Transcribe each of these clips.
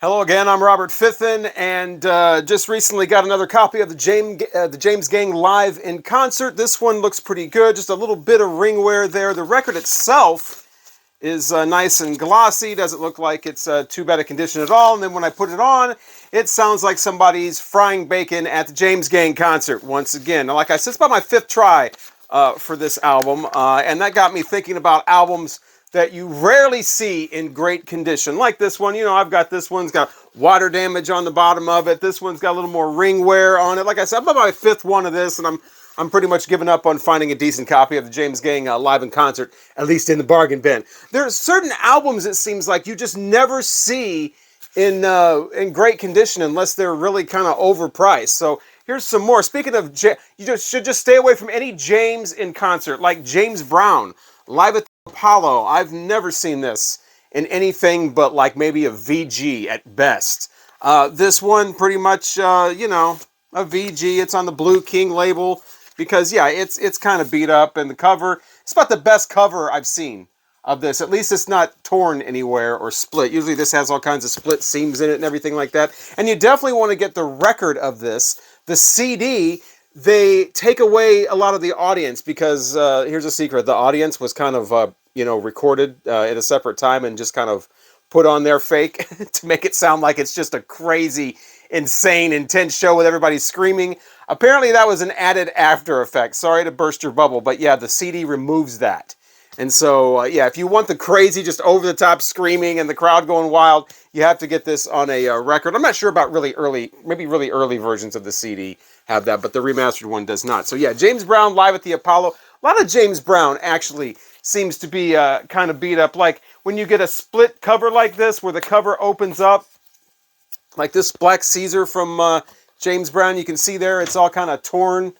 Hello again, I'm Robert Fithen, and just recently got another copy of the James Gang live in concert. This one looks pretty good, just a little bit of ring wear there. The record itself is nice and glossy, doesn't look like it's too bad a condition at all, and then when I put it on, it sounds like somebody's frying bacon at the James Gang concert once again. Now, like I said, it's about my fifth try for this album, and that got me thinking about albums that you rarely see in great condition. Like this one, you know, I've got this one's got water damage on the bottom of it. This one's got a little more ring wear on it. Like I said, I'm about my fifth one of this, and I'm pretty much giving up on finding a decent copy of the James Gang live in concert, at least in the bargain bin. There are certain albums, it seems like, you just never see in great condition unless they're really kind of overpriced. So here's some more. Speaking of, you should just stay away from any James in concert, like James Brown, live at the Apollo. I've never seen this in anything but like maybe a VG at best. This one pretty much, you know, a VG. It's on the Blue King label because, yeah, it's kind of beat up, and the cover, it's about the best cover I've seen of this. At least it's not torn anywhere or split. Usually this has all kinds of split seams in it and everything like that. And you definitely want to get the record of this. The CD, they take away a lot of the audience because here's a secret. The audience was kind of, you know, recorded at a separate time and just kind of put on their fake to make it sound like it's just a crazy, insane, intense show with everybody screaming. Apparently that was an added after effect. Sorry to burst your bubble, but yeah, the CD removes that. And so, yeah, if you want the crazy, just over-the-top screaming and the crowd going wild, you have to get this on a record. I'm not sure about really early, maybe really early versions of the CD have that, but the remastered one does not. So, yeah, James Brown live at the Apollo. A lot of James Brown actually seems to be kind of beat up. Like when you get a split cover like this, where the cover opens up, like this Black Caesar from James Brown, you can see there, it's all kind of torn.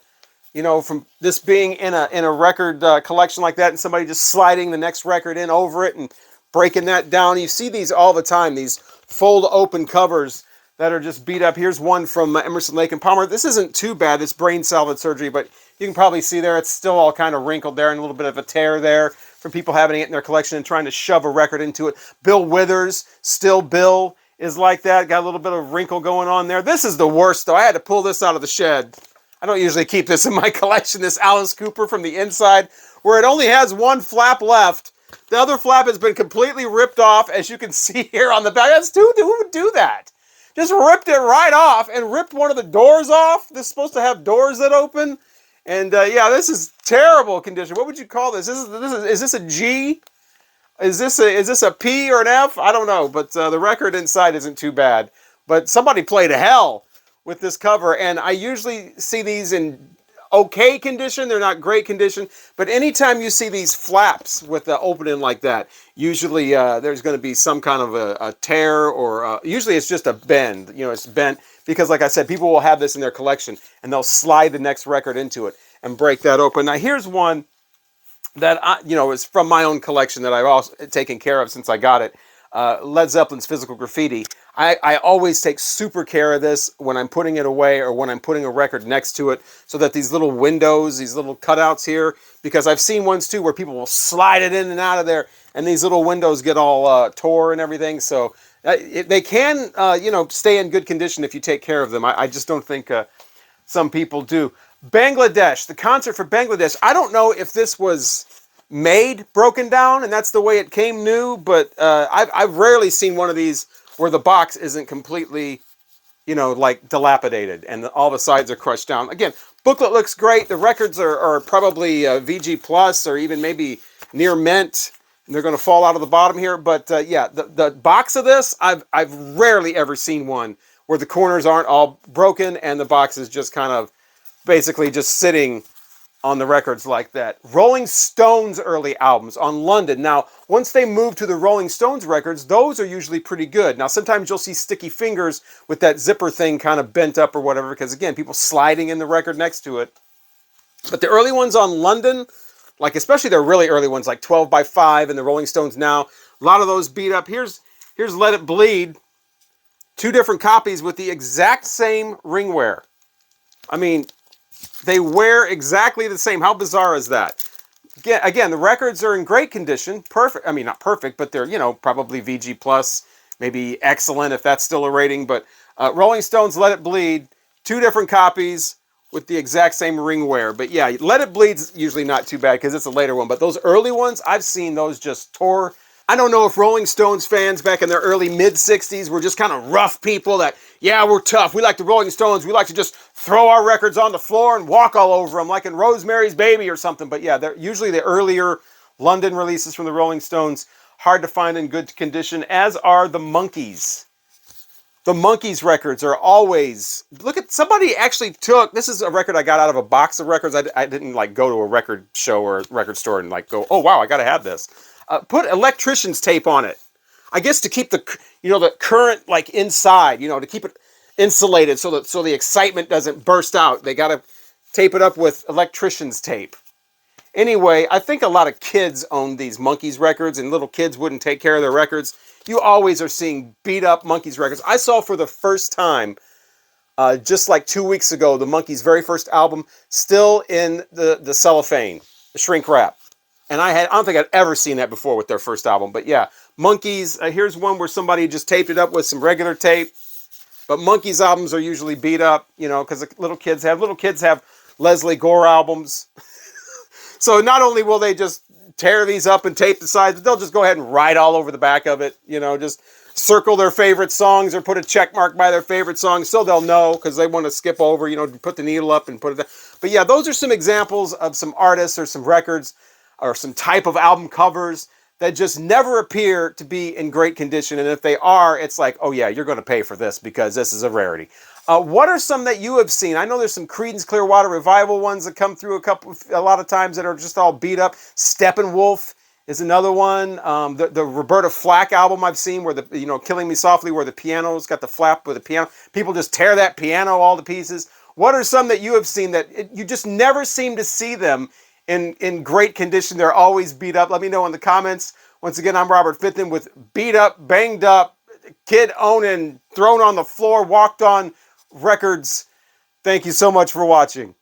You know, from this being in a record collection like that, and somebody just sliding the next record in over it and breaking that down. You see these all the time, these fold open covers that are just beat up. Here's one from Emerson, Lake and Palmer. This isn't too bad, it's brain salvage surgery, but you can probably see there it's still all kind of wrinkled there and a little bit of a tear there from people having it in their collection and trying to shove a record into it. Bill Withers, Still Bill, is like that. Got a little bit of wrinkle going on there. This is the worst, though. I had to pull this out of the shed. I don't usually keep this in my collection, this Alice Cooper from the inside, where it only has one flap left. The other flap has been completely ripped off, as you can see here on the back. Who would do that? Just ripped it right off and ripped one of the doors off. This is supposed to have doors that open. And yeah, this is terrible condition. What would you call this? Is this a G? Is this a P or an F? I don't know, but the record inside isn't too bad. But somebody played hell with this cover, and I usually see these in okay condition. They're not great condition, but anytime you see these flaps with the opening like that, usually there's going to be some kind of a tear, or usually it's just a bend. You know, it's bent because, like I said, people will have this in their collection, and they'll slide the next record into it and break that open. Now, here's one that is from my own collection that I've also taken care of since I got it. Led Zeppelin's Physical Graffiti. I always take super care of this when I'm putting it away or when I'm putting a record next to it, so that these little windows, these little cutouts here, because I've seen ones too where people will slide it in and out of there, and these little windows get all tore and everything. So they can, stay in good condition if you take care of them. I just don't think some people do. Bangladesh, the concert for Bangladesh. I don't know if this was made broken down and that's the way it came new, but I've rarely seen one of these where the box isn't completely, like dilapidated and all the sides are crushed down. Again, booklet looks great. The records are probably VG plus or even maybe near mint. And they're going to fall out of the bottom here, but yeah, the box of this, I've rarely ever seen one where the corners aren't all broken and the box is just kind of basically just sitting on the records like that. Rolling Stones early albums on London. Now, once they move to the Rolling Stones records, those are usually pretty good. Now, sometimes you'll see sticky fingers with that zipper thing kind of bent up or whatever, because again, people sliding in the record next to it. But the early ones on London, like especially the really early ones, like 12 by 5 and the Rolling Stones now, a lot of those beat up. Here's Let It Bleed. 2 different copies with the exact same ring wear. I mean, they wear exactly the same. How bizarre is that? Again, the records are in great condition. Perfect. I mean, not perfect, but they're, probably VG plus, maybe excellent if that's still a rating. But Rolling Stones Let It Bleed, 2 different copies with the exact same ring wear. But yeah, Let It Bleed's usually not too bad because it's a later one. But those early ones, I've seen those just tore. I don't know if Rolling Stones fans back in their early mid-60s were just kind of rough people that, yeah, we're tough. We like the Rolling Stones. We like to just throw our records on the floor and walk all over them like in Rosemary's Baby or something. But yeah, they're usually the earlier London releases from the Rolling Stones, hard to find in good condition, as are the Monkees. The Monkees records are always, look at, somebody actually took, this is a record I got out of a box of records. I didn't like go to a record show or a record store and like go, oh wow, I gotta have this. Put electrician's tape on it. I guess to keep the, the current like inside, to keep it insulated so the excitement doesn't burst out. They gotta tape it up with electrician's tape. Anyway, I think a lot of kids own these Monkees records, and little kids wouldn't take care of their records. You always are seeing beat up Monkees records. I saw for the first time, just like 2 weeks ago, the Monkees' very first album, still in the cellophane, the shrink wrap. And I don't think I'd ever seen that before with their first album. But yeah, Monkees, here's one where somebody just taped it up with some regular tape. But Monkees albums are usually beat up, because little kids have Leslie Gore albums. So not only will they just tear these up and tape the sides, but they'll just go ahead and write all over the back of it, just circle their favorite songs or put a check mark by their favorite songs so they'll know because they want to skip over, put the needle up and put it down. But yeah, those are some examples of some artists or some records or some type of album covers that just never appear to be in great condition. And if they are, it's like, oh yeah, you're going to pay for this because this is a rarity. What are some that you have seen? I know there's some Creedence Clearwater Revival ones that come through a lot of times that are just all beat up. Steppenwolf is another one. The Roberta Flack album I've seen where Killing Me Softly, where the piano's got the flap with the piano. People just tear that piano all to pieces. What are some that you have seen that you just never seem to see them in great condition? They're always beat up. Let me know in the comments. Once again, I'm Robert Fitton with beat up, banged up, kid owning, thrown on the floor, walked on records. Thank you so much for watching.